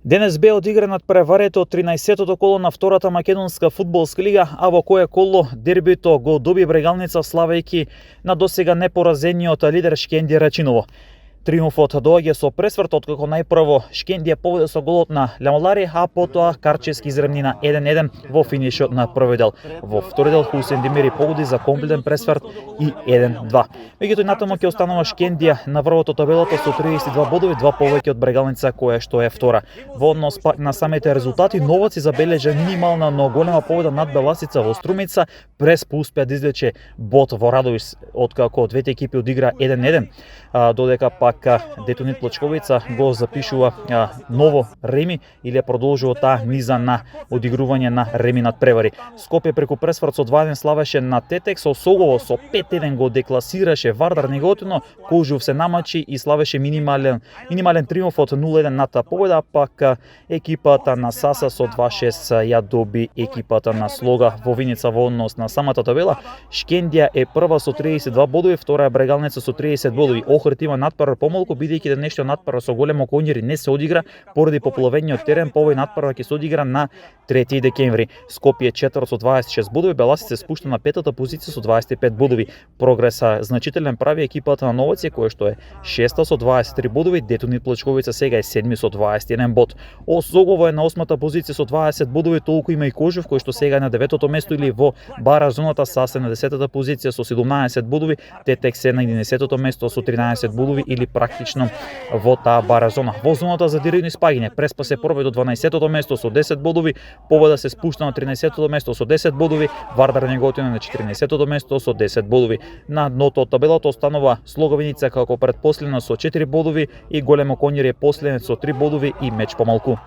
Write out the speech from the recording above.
Денес бе одигранат преварето од 13-тото коло на втората македонска фудбалска лига, а во кое коло дербито го доби Брегалница славејќи на досега непоразениот лидер Шкендија Рачиново. Триумфот доаѓа со пресврт откако најпрво Шкендија победи со голот на Лямолари, а потоа Карчевски изравни на 1-1 во финишот на први дел. Во втори дел Хусен Демири погоди за комплетен пресврт и 1-2. Меѓутоа натаму ќе останува Шкендија на врвото табелата со 32 бодови, два повеќе од Брегалница која што е втора. Во однос пак на самите резултати, Новаци забележа минимална, но голема победа над Беласица во Струмица, Преспа успеа да извлече бод во Радовиш откако двете екипи одигра 1-1, додека пак Детонит Плачковица го запишува ново реми или продолжува таа низа на одигрување на реми над превари. Скопје преку пресврт со 2-1 славеше на Тетек, со Согово со 5-1 го декласираше Вардар неготино, Кожув се намачи и славеше минимален триумф од 0-1 над победа, пак екипата на Саса со 2-6 ја доби екипата на Слога во Виница. Во однос на самата табела, Шкендија е прва со 32 бодови, втора е Брегалница со 30 бодови. Охрид има надпрва помалку, бидејќи денешниот надпрва со големо конјери не се одигра поради попловениот терен, по овој надпрва ќе се одигра на 3 декември. Скопје четврт со 26 бодови, Беласица се спушта на петата позиција со 25 бодови. Прогреса значителен прави екипата на Новаци, која што е шеста со 23 бодови, Детонит Плачковица сега е седми со 21 бод. Осогово е на осмата позиција со 20 бодови, толку има и Кожув кој што сега е на 9-то место или во бара зоната, Саса на 10-та позиција со 17 бодови, Тетек се на 11-то место со 13 бодови или практично во таа бара зона. Во зоната за директно испаѓање, Преспа се први до 12-тото место со 10 бодови, Победа се спушта на 13-тото место со 10 бодови, Вардар неготино на 14-тото место со 10 бодови. На дното од табелата останува Слоговиница како предпоследна со 4 бодови и Големо конјер е последен со 3 бодови и меч помалку.